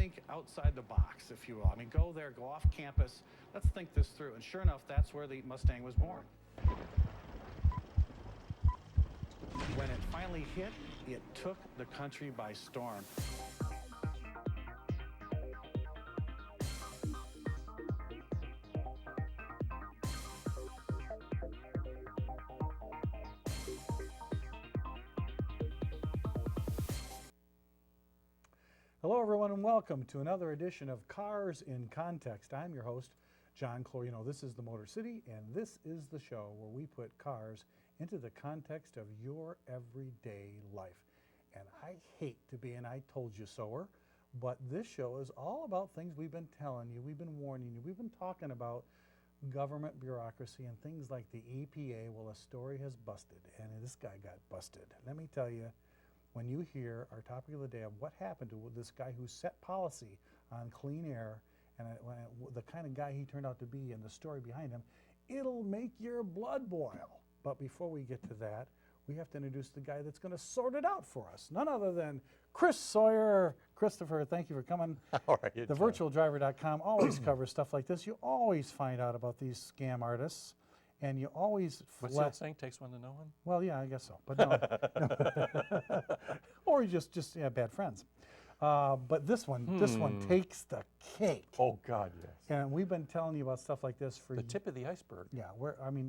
think outside the box, if you will. I mean, go there, go off campus. Let's think this through. And sure enough, that's where the Mustang was born. When it finally hit, it took the country by storm. Hello, everyone, and welcome to another edition of Cars in Context. I'm your host, John Clor. You know, this is the Motor City, and this is the show where we put cars into the context of your everyday life. And I hate to be an I told you soer, but this show is all about things we've been telling you, we've been warning you, we've been talking about government bureaucracy and things like the EPA. Well, a story has busted, and this guy got busted. Let me tell you, when you hear our topic of the day of what happened to this guy who set policy on clean air and the kind of guy he turned out to be and the story behind him, it'll make your blood boil. But before we get to that, we have to introduce the guy that's going to sort it out for us. None other than Chris Sawyer. Christopher, thank you for coming. All right, The virtualdriver.com always covers stuff like this. You always find out about these scam artists. And you always What's the old saying? Takes one to know one? Well, yeah, I guess so. But no. Or just bad friends. But this one takes the cake. Oh God, yes. And we've been telling you about stuff like this for the tip of the iceberg. Yeah,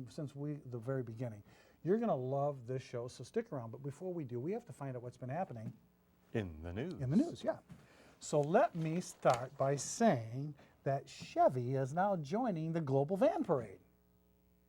since the very beginning. You're going to love this show, so stick around. But before we do, we have to find out what's been happening in the news. In the news, yeah. So let me start by saying that Chevy is now joining the Global Van Parade.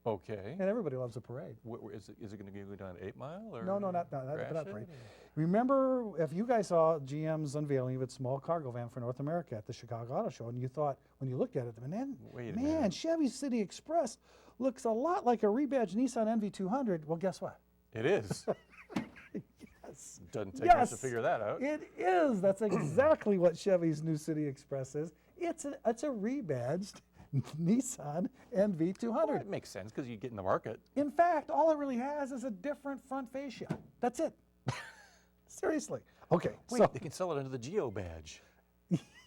Okay. And everybody loves a parade. Is it going to go down 8 Mile? Or No, not parade. Remember, if you guys saw GM's unveiling of its small cargo van for North America at the Chicago Auto Show, and you thought, when you looked at it, man, Chevy City Express looks a lot like a rebadged Nissan NV200. Well, guess what? It is. Yes. Doesn't take much to figure that out. It is. That's exactly what Chevy's new City Express is. It's a rebadged Nissan NV200. Well, it makes sense because you get in the market. In fact, all it really has is a different front fascia. That's it. Seriously. Okay. Wait, they can sell it under the Geo badge.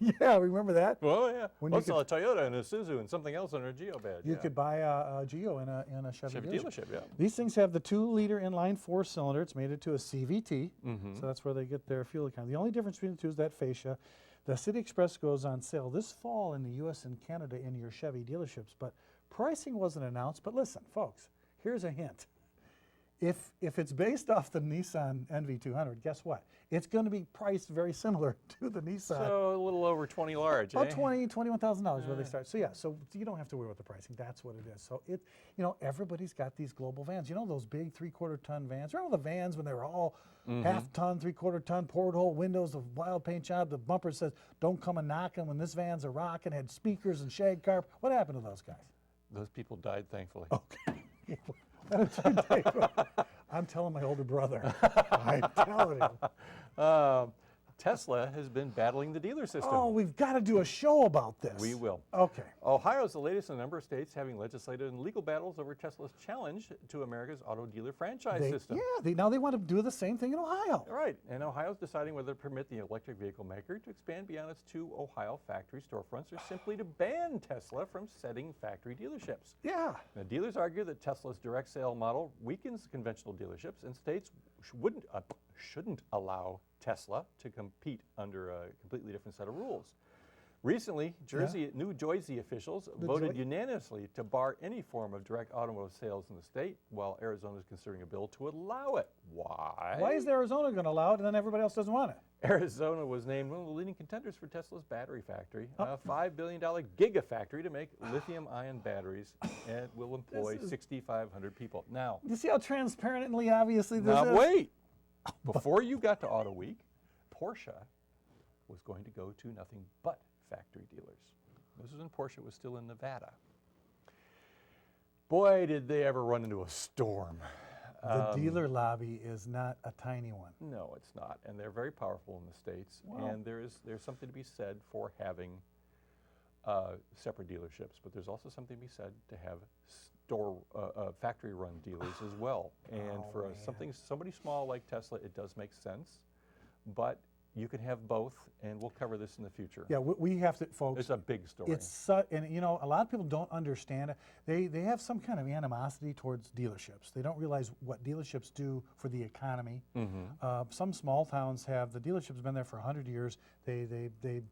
Yeah, remember that? Well, yeah. We'll sell a Toyota and a Suzuki and something else under a Geo badge. You could buy a Geo in a Chevy dealership, yeah. These things have the 2-liter inline 4-cylinder. It's made into a CVT, so that's where they get their fuel economy. The only difference between the two is that fascia. The City Express goes on sale this fall in the U.S. and Canada in your Chevy dealerships, but pricing wasn't announced. But listen, folks, here's a hint. If it's based off the Nissan NV200, guess what? It's going to be priced very similar to the Nissan. So a little over 20 large, About $21,000 where they start. So yeah, so you don't have to worry about the pricing. That's what it is. So everybody's got these global vans. You know those big 3/4-ton vans? Remember the vans when they were all half-ton, 3/4-ton, porthole windows, the wild paint job, the bumper says, "Don't come a knocking when this van's a rockin'," had speakers and shag carp. What happened to those guys? Those people died, thankfully. Okay. I'm telling my older brother. I'm telling him. Tesla has been battling the dealer system. Oh, we've got to do a show about this. We will. Okay. Ohio is the latest in a number of states having legislative and legal battles over Tesla's challenge to America's auto dealer franchise system. Yeah, now they want to do the same thing in Ohio. Right, and Ohio's deciding whether to permit the electric vehicle maker to expand beyond its 2 Ohio factory storefronts or simply to ban Tesla from setting factory dealerships. Yeah. Now, dealers argue that Tesla's direct sale model weakens conventional dealerships and states shouldn't allow Tesla to compete under a completely different set of rules. Recently, New Jersey officials voted unanimously to bar any form of direct automotive sales in the state, while Arizona is considering a bill to allow it. Why? Why is Arizona going to allow it and then everybody else doesn't want it? Arizona was named one of the leading contenders for Tesla's battery factory, a $5 billion gigafactory to make lithium-ion batteries, and will employ 6,500 people. Now, you see how transparently obviously this is? Now wait. Before you got to Auto Week, Porsche was going to go to nothing but factory dealers. This was when Porsche was still in Nevada. Boy, did they ever run into a storm. The dealer lobby is not a tiny one. No, it's not. And they're very powerful in the States. Wow. And there's something to be said for having separate dealerships, but there's also something to be said to have factory-run dealers as well. And somebody small like Tesla, it does make sense, but you can have both, and we'll cover this in the future. Yeah, we have to, folks. It's a big story. It's and you know, a lot of people don't understand it. They have some kind of animosity towards dealerships. They don't realize what dealerships do for the economy. Some small towns have the dealership's been there for 100 years. They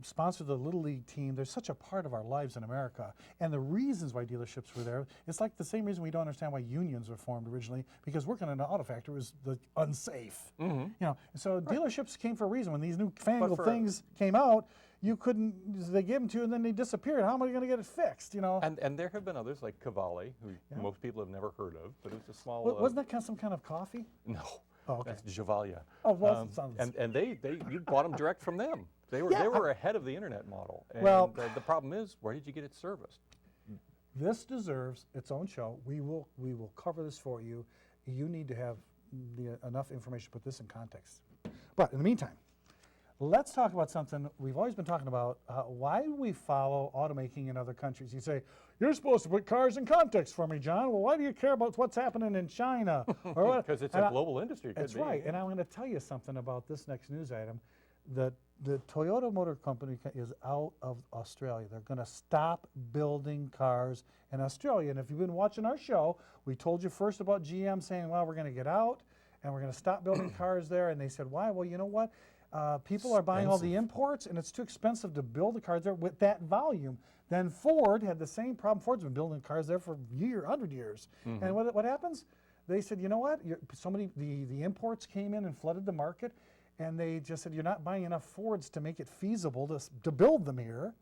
sponsor the Little League team. They're such a part of our lives in America. And the reasons why dealerships were there, it's like the same reason we don't understand why unions were formed originally, because working in an auto factory was unsafe. You know, so dealerships came for a reason. When these new fangled things came out, you couldn't, they gave them to you and then they disappeared. How am I going to get it fixed, you know? And there have been others like Cavalli, who most people have never heard of, but it was a small... Wasn't that some kind of coffee? No. Oh, okay. That's Javalia. Oh, well, it sounds... And you bought them direct from them. They were ahead of the internet model. And well, the problem is, where did you get it serviced? This deserves its own show. We will cover this for you. You need to have enough information to put this in context. But in the meantime, let's talk about something we've always been talking about. Why do we follow automaking in other countries? You say, you're supposed to put cars in context for me, John. Well, why do you care about what's happening in China? Because it's a global industry. That's right. And I'm going to tell you something about this next news item. The Toyota Motor Company is out of Australia. They're going to stop building cars in Australia. And if you've been watching our show, we told you first about GM saying, well, we're going to get out and we're going to stop building cars there. And they said, why? Well, you know what? People are buying all the imports, and it's too expensive to build the cars there with that volume. Then Ford had the same problem. Ford's been building cars there for 100 years. And what happens? They said, you know what? The imports came in and flooded the market. And they just said, you're not buying enough Fords to make it feasible to build them here.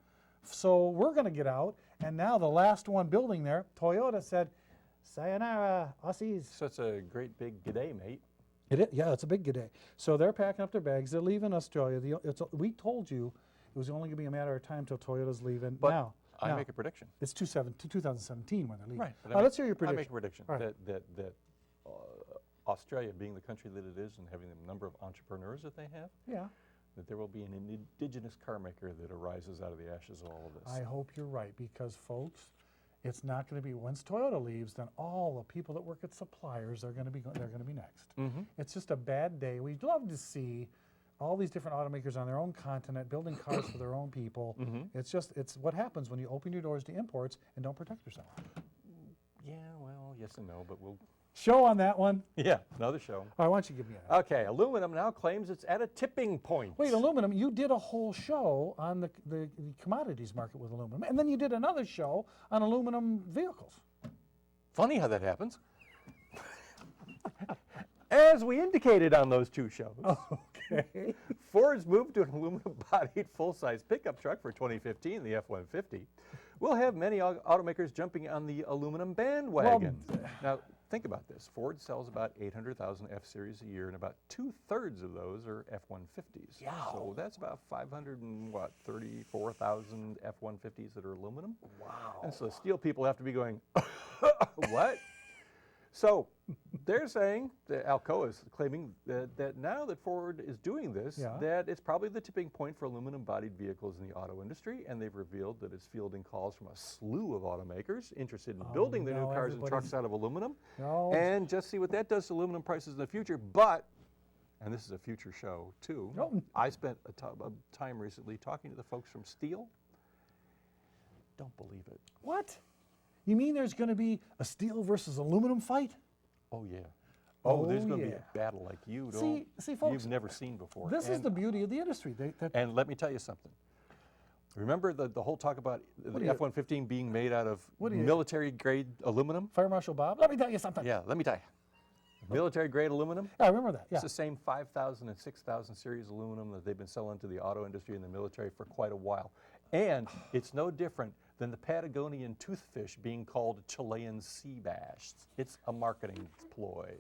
So we're going to get out. And now the last one building there, Toyota said, sayonara, Aussies. So it's a great big g'day, mate. Yeah, it's a big g'day. So they're packing up their bags. They're leaving Australia. We told you it was only going to be a matter of time until Toyota's leaving. But now, I make a prediction. It's 2017 when they're leaving. Right. Let's hear your prediction. I make a prediction that Australia, being the country that it is and having the number of entrepreneurs that they have, that there will be an indigenous car maker that arises out of the ashes of all of this. I hope you're right, because folks, it's not going to be, once Toyota leaves, then all the people that work at suppliers are going to be next. It's just a bad day. We'd love to see all these different automakers on their own continent building cars for their own people. It's what happens when you open your doors to imports and don't protect yourself. Yeah, well, yes and no, but we'll... Show on that one. Yeah, another show. All right, why don't you give me that? Okay, aluminum now claims it's at a tipping point. Wait, aluminum, you did a whole show on the commodities market with aluminum, and then you did another show on aluminum vehicles. Funny how that happens. As we indicated on those two shows, Ford's move to an aluminum-bodied full-size pickup truck for 2015, the F-150, will have many automakers jumping on the aluminum bandwagon. Now, think about this. Ford sells about 800,000 F-Series a year, and about 2/3 of those are F-150s. Wow. So that's about 534,000 F-150s that are aluminum. Wow. And so steel people have to be going, what? So they're saying, Alcoa is claiming that now that Ford is doing this, that it's probably the tipping point for aluminum-bodied vehicles in the auto industry, and they've revealed that it's fielding calls from a slew of automakers interested in building their new cars and trucks out of aluminum. And just see what that does to aluminum prices in the future. But, and this is a future show too, I spent a time recently talking to the folks from steel. Don't believe it. What? You mean there's going to be a steel versus aluminum fight? Oh, yeah. Oh, there's going to be a battle like folks, you've never seen before. This is the beauty of the industry. And let me tell you something. Remember the whole talk about the F-150 being made out of military-grade aluminum? Fire Marshal Bob, let me tell you something. Yeah, let me tell you. Military-grade aluminum? Yeah, I remember that, It's the same 5,000 and 6,000 series aluminum that they've been selling to the auto industry and the military for quite a while. And it's no different than the Patagonian toothfish being called Chilean sea bass. It's a marketing ploy.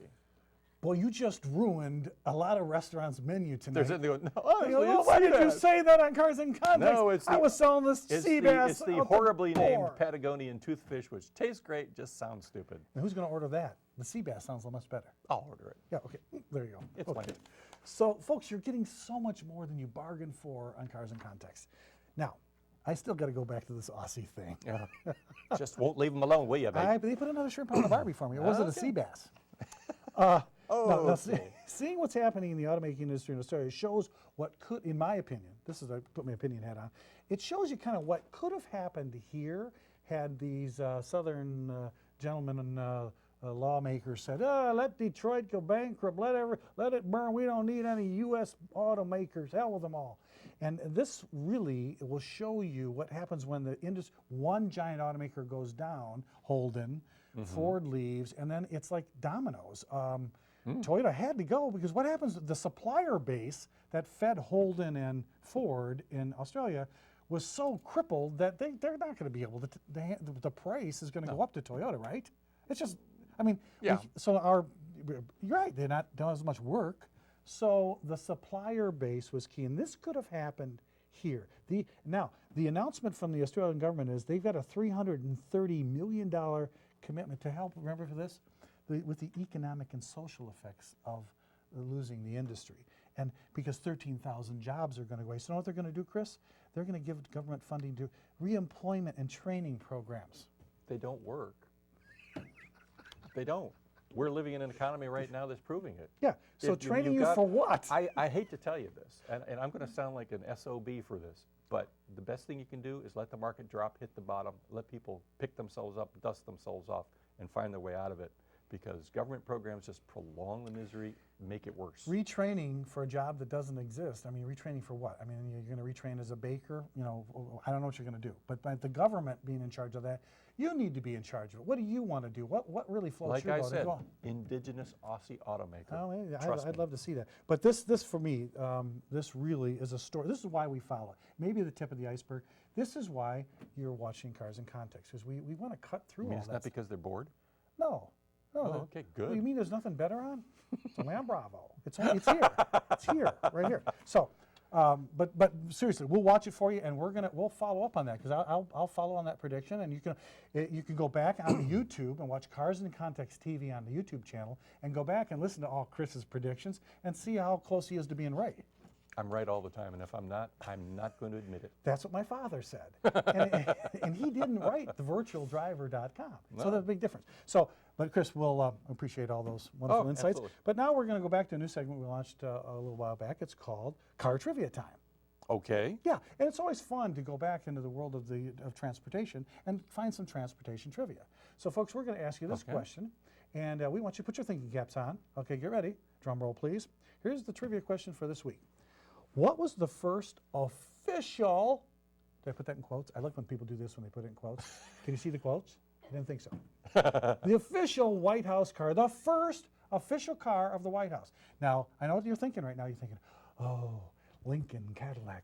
Well, you just ruined a lot of restaurants' menu tonight. Why did you say that on Cars in Context? No, I was selling this sea bass. It's the horribly named Patagonian toothfish, which tastes great, just sounds stupid. And who's going to order that? The sea bass sounds much better. I'll order it. Yeah, okay. There you go. It's fine. So, folks, you're getting so much more than you bargained for on Cars in Context. Now, I still got to go back to this Aussie thing. Yeah. Just won't leave them alone, will you, babe? They put another shrimp on the Barbie for me. It wasn't a sea bass. Now, Okay. seeing what's happening in the automaking industry in Australia shows what could, in my opinion, this is, I put my opinion hat on, it shows you kind of what could have happened here had these southern gentlemen and lawmakers said, let Detroit go bankrupt, let it burn, we don't need any U.S. automakers, hell with them all. And this really will show you what happens when the one giant automaker goes down, Holden, Ford leaves, and then it's like dominoes. Toyota had to go because what happens, the supplier base that fed Holden and Ford in Australia was so crippled that they're not going to be able to, the price is going to go up to Toyota, right? It's just, I mean, Yeah. you're right, don't have as much work. So the supplier base was key, and this could have happened here. Now, the announcement from the Australian government is they've got a $330 million commitment to help, remember for this, with the economic and social effects of losing the industry. And because 13,000 jobs are going to go away. So you know what they're going to do, Chris? They're going to give government funding to reemployment and training programs. They don't work. They don't. We're living in an economy right now that's proving it. Yeah, so training you for what? I hate to tell you this, and I'm going to sound like an SOB for this, but the best thing you can do is let the market drop, hit the bottom, let people pick themselves up, dust themselves off, and find their way out of it, because government programs just prolong the misery, make it worse. Retraining for a job that doesn't exist. I mean, retraining for what? I mean, you're going to retrain as a baker? You know, I don't know what you're going to do. But by the government being in charge of that, you need to be in charge of it. What do you want to do? What really floats Like your I boat? said, indigenous Aussie automaker. Oh, Trust I'd me. love to see that. But this for me, this really is a story. This is why we follow it. Maybe the tip of the iceberg. This is why you're watching Cars in Context, because we want to cut through I mean, all it's that. not because they're bored? No. Oh, okay, good. You mean there's nothing better on? It's only on Bravo. It's here. It's here, right here. So, but seriously, we'll watch it for you, and we'll follow up on that, because I'll follow on that prediction, and you can go back on YouTube and watch Cars in Context TV on the YouTube channel, and go back and listen to all Chris's predictions and see how close he is to being right. I'm right all the time, and if I'm not going to admit it. That's what my father said. and he didn't write thevirtualdriver.com. So there's a big difference. So, but Chris, we'll appreciate all those wonderful insights. Absolutely. But now we're going to go back to a new segment we launched a little while back. It's called Car Trivia Time. Okay. Yeah, and it's always fun to go back into the world of transportation and find some transportation trivia. So, folks, we're going to ask you this question, and we want you to put your thinking caps on. Okay, get ready. Drum roll, please. Here's the trivia question for this week. What was the first official, did I put that in quotes? I like when people do this when they put it in quotes. Can you see the quotes? I didn't think so. The official White House car, the first official car of the White House. Now, I know what you're thinking right now. You're thinking, oh, Lincoln Cadillac.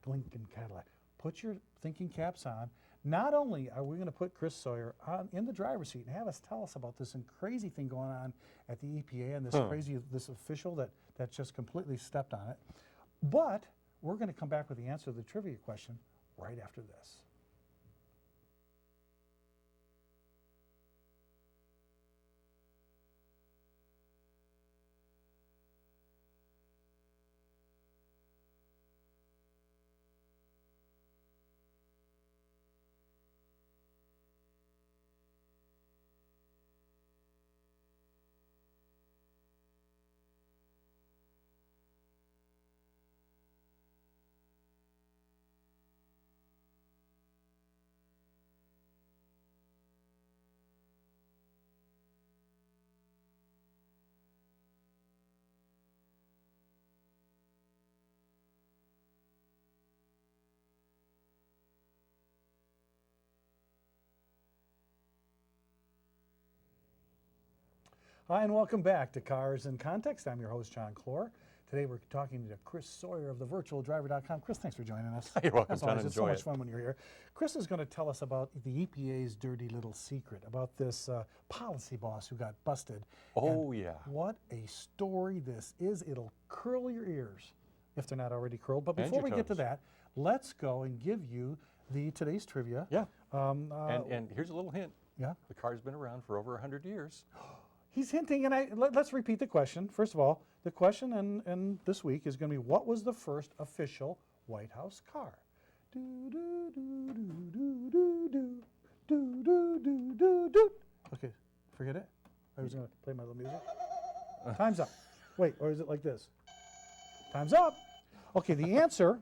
Put your thinking caps on. Not only are we going to put Chris Sawyer in the driver's seat and have us tell us about this crazy thing going on at the EPA and this official that just completely stepped on it, but we're going to come back with the answer to the trivia question right after this. Hi, and welcome back to Cars in Context. I'm your host, John Clor. Today we're talking to Chris Sawyer of thevirtualdriver.com. Chris, thanks for joining us. You're welcome, As John. always, it's so Enjoy much it. fun when you're here. Chris is going to tell us about the EPA's dirty little secret, about this policy boss who got busted. Oh, And yeah. what a story this is. It'll curl your ears if they're not already curled. But And before your we get to toes. that, let's go and give you today's trivia. Yeah. And here's a little hint. Yeah. The car's been around for over 100 years. He's hinting, and let's repeat the question. First of all, the question and this week is going to be, what was the first official White House car? Do do do do do do do do do do do. Okay, forget it. I was going to play my little music. Time's up. Wait, or is it like this? Time's up. Okay, the answer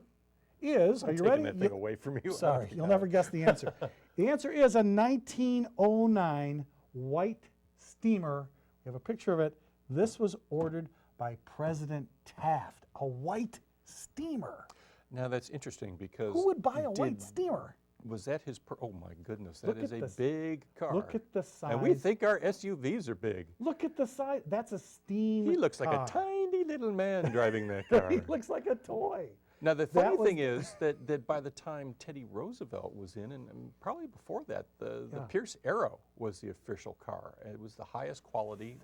is, are you ready? Taking that thing away from you. Sorry, you'll never guess the answer. The answer is a 1909 white steamer. We have a picture of it. This was ordered by President Taft, a white steamer. Now that's interesting because Who would buy a white steamer? Was that his? Oh my goodness, that Look is at a this. big car. Look at the size. And we think our SUVs are big. Look at the size. That's a steam He looks like car. a tiny little man driving that car. He looks like a toy. Now the That funny was- thing is that by the time Teddy Roosevelt was in, and probably before that, the Yeah. Pierce Arrow was the official car. It was the highest quality,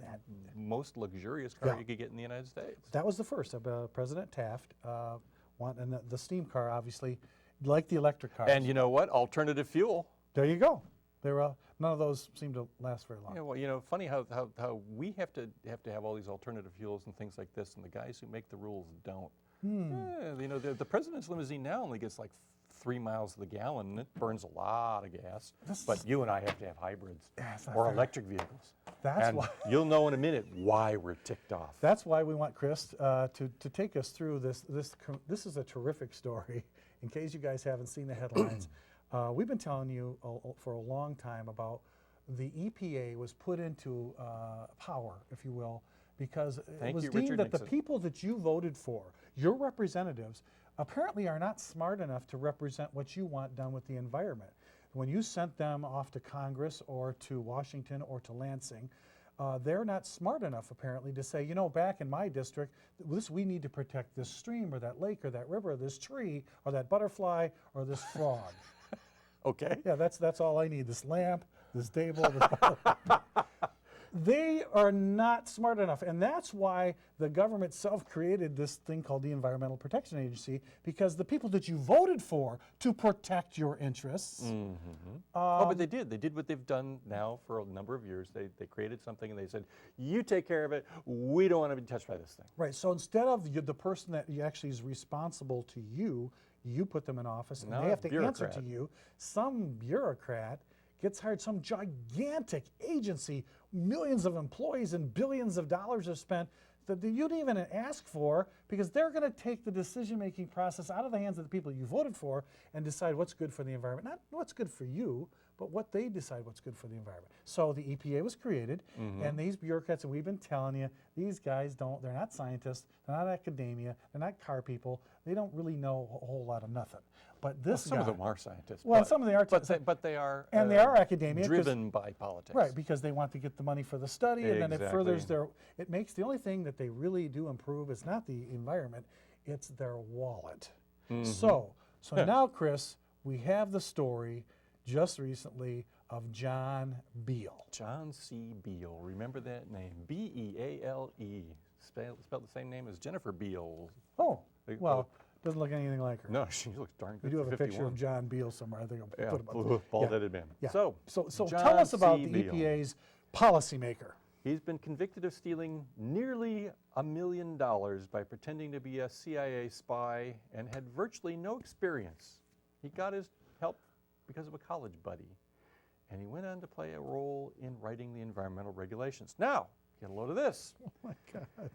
most luxurious car Yeah. you could get in the United States. That was the first. President Taft and the steam car, obviously, like the electric cars. And you know what? Alternative fuel. There you go. None of those seem to last very long. Yeah, well, you know, funny how we have to have all these alternative fuels and things like this, and the guys who make the rules don't. Yeah, you know, the president's limousine now only gets like 3 miles to the gallon, and it burns a lot of gas. But you and I have to have hybrids it's not or fair. electric vehicles. That's and why. you'll know in a minute why we're ticked off. That's why we want Chris to take us through this. This is a terrific story. In case you guys haven't seen the headlines, we've been telling you for a long time about the EPA was put into power, if you will, because it was deemed Richard that the Nixon. people that you voted for, your representatives, apparently are not smart enough to represent what you want done with the environment. When you sent them off to Congress or to Washington or to Lansing, they're not smart enough apparently to say, you know, back in my district, we need to protect this stream or that lake or that river or this tree or that butterfly or this frog. Okay. Yeah, that's all I need. This lamp, this table, this butterfly. They are not smart enough, and that's why the government itself created this thing called the Environmental Protection Agency, because the people that you voted for to protect your interests. Oh, but they did. They did what they've done now for a number of years. They created something and they said, you take care of it. We don't want to be touched by this thing. Right, so instead of the person that actually is responsible to you, you put them in office and Now they a have to answer to bureaucrat. you. Some bureaucrat gets hired, some gigantic agency, millions of employees and billions of dollars are spent that you didn't even ask for, because they're going to take the decision-making process out of the hands of the people you voted for and decide what's good for the environment. Not what's good for you, but what they decide what's good for the environment. So the EPA was created, and these bureaucrats, and we've been telling you, these guys they're not scientists, they're not academia, they're not car people, they don't really know a whole lot of nothing. But this Some of guy- them are scientists. Well, but, some of them are But they are. and they are academia 'cause- driven by politics. Right, because they want to get the money for the study, and then it furthers Exactly. it makes the only thing that they really do improve is not the environment, it's their wallet. So now, Chris, we have the story just recently of John Beale. John C. Beale. Remember that name? B-E-A-L-E. Spelled the same name as Jennifer Beale. Oh, Like, well, doesn't look anything like her. No, she looks darn good. We do have for a picture 51. of John Beale somewhere. I think I'll Yeah, put him up. bald-headed man. Yeah. So So John tell us about C. the Beale. EPA's policymaker. He's been convicted of stealing nearly $1 million by pretending to be a CIA spy and had virtually no experience. He got his help because of a college buddy, and he went on to play a role in writing the environmental regulations. Now, get a load of this. Oh my God.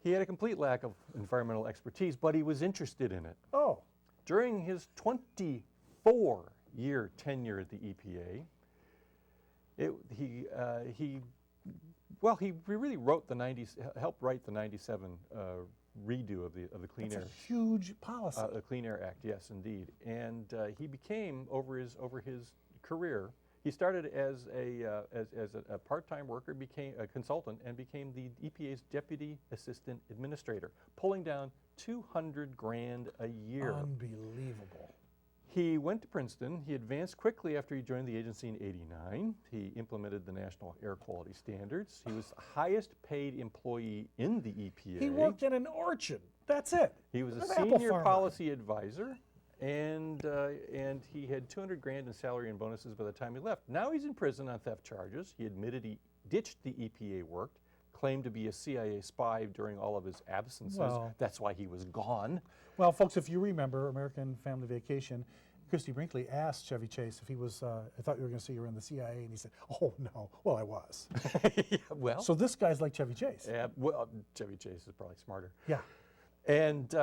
He had a complete lack of environmental expertise, but he was interested in it. Oh, During his 24-year tenure at the EPA, he really wrote helped write the '97 redo of the Clean that's Air a huge policy. the Clean Air Act. Yes, indeed. And he became over his career. He started as a part-time worker, became a consultant, and became the EPA's deputy assistant administrator, pulling down $200,000 a year. Unbelievable. He went to Princeton. He advanced quickly after he joined the agency in '89. He implemented the national air quality standards. He was the highest paid employee in the EPA. He worked in an orchard. That's it. He was a An apple senior farmer. policy advisor, and he had $200,000 in salary and bonuses by the time he left. Now he's in prison on theft charges. He admitted he ditched the EPA work, claimed to be a CIA spy during all of his absences. Well- That's why he was gone. Well, folks, if you remember American Family Vacation, Christy Brinkley asked Chevy Chase if he was, I thought you were going to say you were in the CIA, and he said, oh, no. Well, I was. Yeah, well, So this guy's like Chevy Chase. yeah, well, Chevy Chase is probably smarter. Yeah. And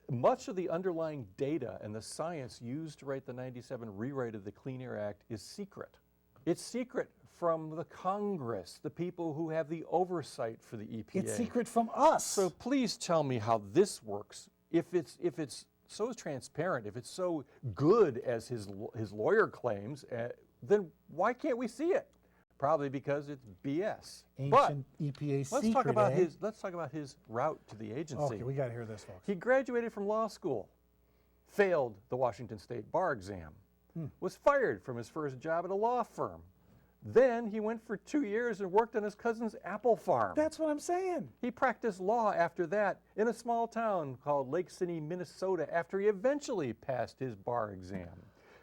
much of the underlying data and the science used to write the 97 rewrite of the Clean Air Act is secret. It's secret from the Congress, the people who have the oversight for the EPA. It's secret from us. So please tell me how this works. If it's so transparent, if it's so good as his lawyer claims, then why can't we see it? Probably because it's BS. Ancient EPA Let's secret, talk about eh? let's talk about his route to the agency. Okay, we got to hear this, folks. He graduated from law school, failed the Washington State bar exam, was fired from his first job at a law firm. Then he went for 2 years and worked on his cousin's apple farm. That's what I'm saying. He practiced law after that in a small town called Lake City, Minnesota, after he eventually passed his bar exam.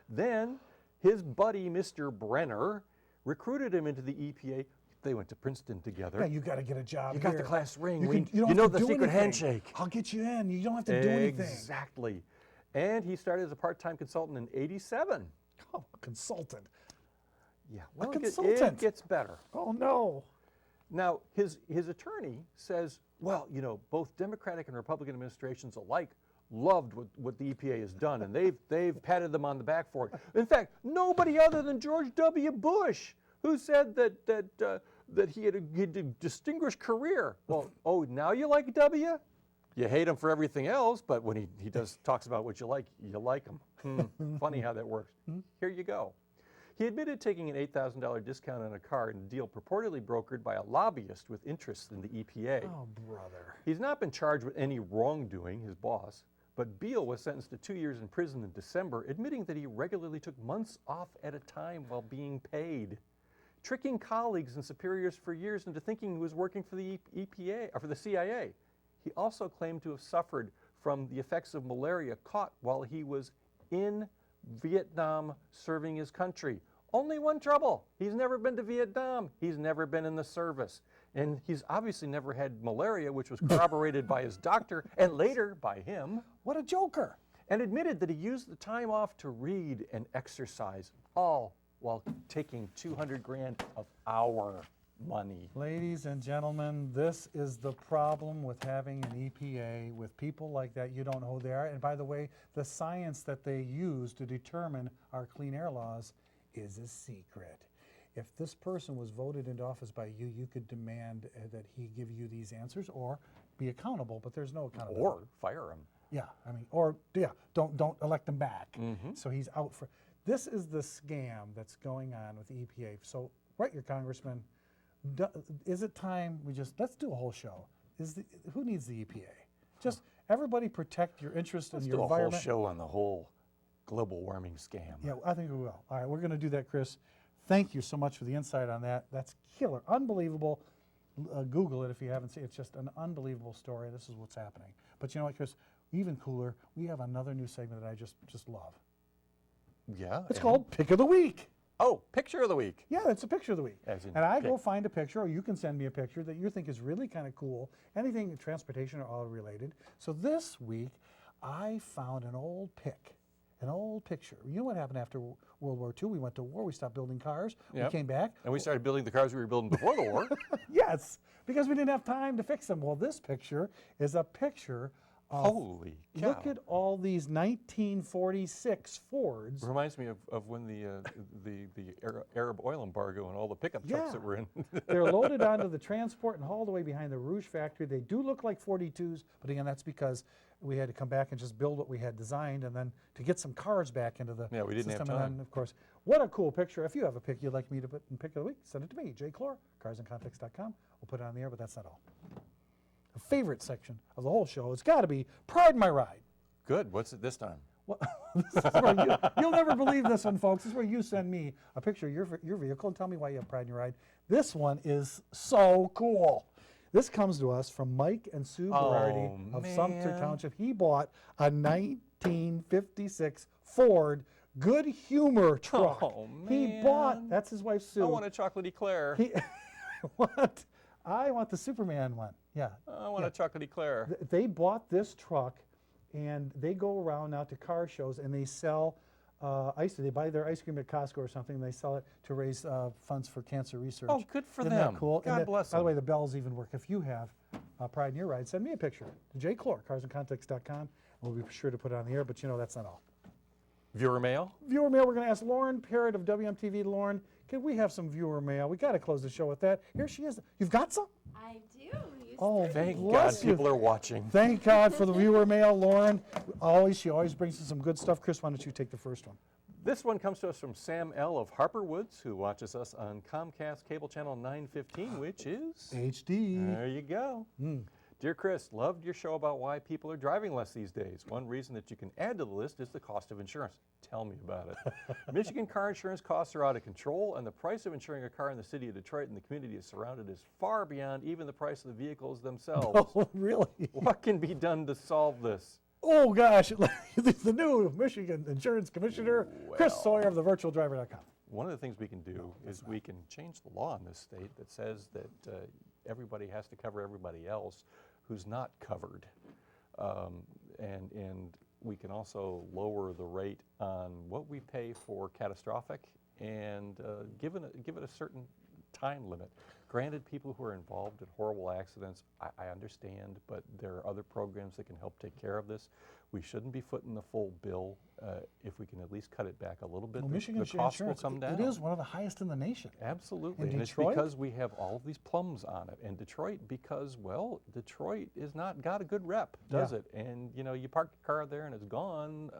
Then his buddy, Mr. Brenner, recruited him into the EPA. They went to Princeton together. Yeah, you got to get a job You here. got the class ring. You don't You know have to the do secret anything. handshake. I'll get you in. You don't have to do anything. Exactly. And he started as a part-time consultant in '87. Oh, a consultant. Yeah, A it consultant. gets better. Oh, no. Now, his attorney says, well, you know, both Democratic and Republican administrations alike loved what the EPA has done, and they've patted them on the back for it. In fact, nobody other than George W. Bush, who said that he had a distinguished career. Well, oh, now you like W? You hate him for everything else, but when he talks about what you like him. Funny how that works. Here you go. He admitted taking an $8,000 discount on a car in a deal purportedly brokered by a lobbyist with interests in the EPA. Oh, brother. He's not been charged with any wrongdoing, his boss, but Beale was sentenced to 2 years in prison in December, admitting that he regularly took months off at a time while being paid, tricking colleagues and superiors for years into thinking he was working for the EPA or for the CIA. He also claimed to have suffered from the effects of malaria caught while he was in Vietnam serving his country. Only one trouble. He's never been to Vietnam. He's never been in the service. And he's obviously never had malaria, which was corroborated by his doctor and later by him. What a joker. And admitted that he used the time off to read and exercise, all while taking 200 grand of our money. Ladies and gentlemen, this is the problem with having an EPA, with people like that. You don't know who they are. And by the way, the science that they use to determine our clean air laws is a secret. If this person was voted into office by you, you could demand that he give you these answers or be accountable, but there's no accountability. Or fire him. Yeah, I mean, or yeah, don't elect him back. So he's out for. This is the scam that's going on with the EPA. So write your congressman. Is it time let's do a whole show? Who needs the EPA? Just everybody protect your interest in your environment. Let's do a whole show on the whole global warming scam. Yeah, I think we will. All right, we're going to do that, Chris. Thank you so much for the insight on that. That's killer, unbelievable. Google it if you haven't seen it. It's just an unbelievable story. This is what's happening. But you know what, Chris? Even cooler, we have another new segment that I just love. Yeah. It's called Pick of the Week. Oh, picture of the week. Yeah, it's a picture of the week. As in And I pick. go find a picture, or you can send me a picture that you think is really kind of cool, anything transportation or all related. So this week, I found an old picture. You know what happened after World War II? We went to war, we stopped building cars, Yep. we came back. And we started building the cars we were building before the war. Yes, because we didn't have time to fix them. Well, this picture is a picture of, Holy cow. look at all these 1946 Fords. Reminds me of when the Arab oil embargo and all the pickup trucks Yeah. that were in. They're loaded onto the transport and hauled away behind the Rouge factory. They do look like 42s, but again, that's because we had to come back and just build what we had designed, and then to get some cars back into the Yeah, we didn't have system. time. And then, of course, what a cool picture. If you have a pic you'd like me to put in Pick of the Week, send it to me, John Clor, carsandcontext.com. We'll put it on the air, but that's not all. The favorite section of the whole show, it's got to be Pride My Ride. Good. What's it this time? Well, this is where you'll never believe this one, folks. This is where you send me a picture of your vehicle and tell me why you have pride in your ride. This one is so cool. This comes to us from Mike and Sue Berardi of Sumter man. Township. He bought a 1956 Ford Good Humor truck. Oh, He bought, man. that's his wife Sue. I want a chocolate eclair. What? I want the Superman one. Yeah. I want a chocolate eclair. They bought this truck, and they go around now to car shows, and they sell they buy their ice cream at Costco or something, and they sell it to raise funds for cancer research. Oh, good for Isn't them. that cool? God bless By the them. way, the bells even work. If you have pride in your ride, send me a picture to J. Clor, carsandcontext.com. We'll be sure to put it on the air, but you know that's not all. Viewer mail? Viewer mail, we're going to ask Lauren Parrott of WMTV. Lauren, can we have some viewer mail? We got to close the show with that. Here she is. You've got some? I do. You Oh, Thank God bless you. people are watching. Thank God for the viewer mail, Lauren. She always brings us some good stuff. Chris, why don't you take the first one? This one comes to us from Sam L. of Harper Woods, who watches us on Comcast Cable Channel 915, which is... HD. There you go. Dear Chris, loved your show about why people are driving less these days. One reason that you can add to the list is the cost of insurance. Tell me about it. Michigan car insurance costs are out of control, and the price of insuring a car in the city of Detroit and the community is surrounded is far beyond even the price of the vehicles themselves. Oh, really? What can be done to solve this? Oh, gosh. The new Michigan Insurance Commissioner, Chris Well. Sawyer of thevirtualdriver.com. One of the things we can do is we can change the law in this state that says that everybody has to cover everybody else who's not covered. And we can also lower the rate on what we pay for catastrophic and give it a certain time limit. Granted, people who are involved in horrible accidents, I understand, but there are other programs that can help take care of this. We shouldn't be footing the full bill. If we can at least cut it back a little bit, Well, the Michigan cost will insurance, come down. it is one of the highest in the nation. Absolutely, In and Detroit? it's because we have all of these plums on it. And Detroit, because, well, Detroit is not got a good rep, does Yeah. it? And, you know, you park your car there and it's gone,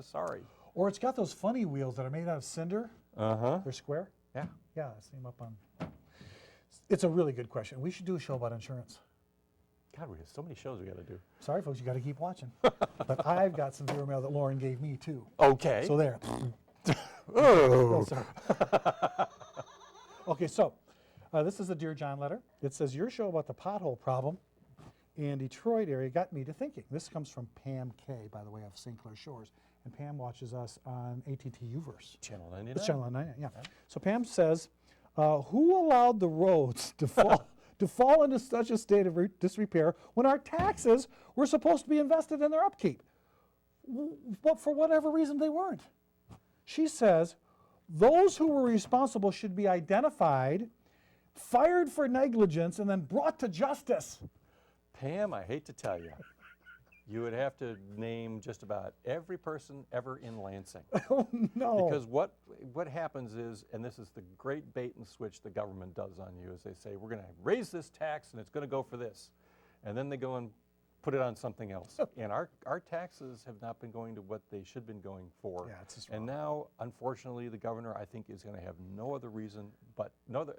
sorry. Or it's got those funny wheels that are made out of cinder. Uh-huh. They're square. Yeah. Yeah, I see them up on. It's a really good question. We should do a show about insurance. God, we have so many shows we got to do. Sorry, folks, you got to keep watching. But I've got some viewer mail that Lauren gave me, too. Okay. So there. Oh. Sorry. Okay, so this is a Dear John letter. It says, your show about the pothole problem in Detroit area got me to thinking. This comes from Pam K, by the way, of St. Clair Shores. And Pam watches us on ATT Uverse. Channel 99. It's Channel 99, yeah. So Pam says, who allowed the roads to fall into such a state of disrepair when our taxes were supposed to be invested in their upkeep? But for whatever reason, they weren't. She says, those who were responsible should be identified, fired for negligence, and then brought to justice. Pam, I hate to tell you, you would have to name just about every person ever in Lansing. Oh, no. Because what happens is, and this is the great bait and switch the government does on you, is they say, we're going to raise this tax and it's going to go for this. And then they go and put it on something else. And our taxes have not been going to what they should have been going for. Yeah, it's just and now, unfortunately, the governor, I think, is going to have no other reason but, no other,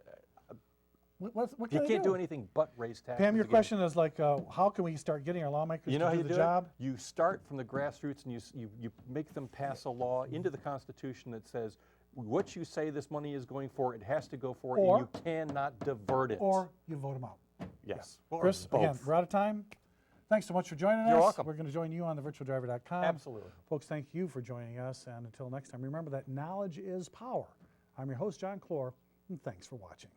What you can I can't do anything but raise taxes. Pam, your again. question is like, how can we start getting our lawmakers You know to how do you the do job? it? You start from the grassroots and you make them pass a law into the Constitution that says what you say this money is going for, it has to go for, Or- and you cannot divert it. Or you vote them out. yes. Or Chris, both. again, we're out of time. Thanks so much for joining us. You're welcome. We're going to join you on thevirtualdriver.com. Absolutely. Folks, thank you for joining us. And until next time, remember that knowledge is power. I'm your host, John Clor, and thanks for watching.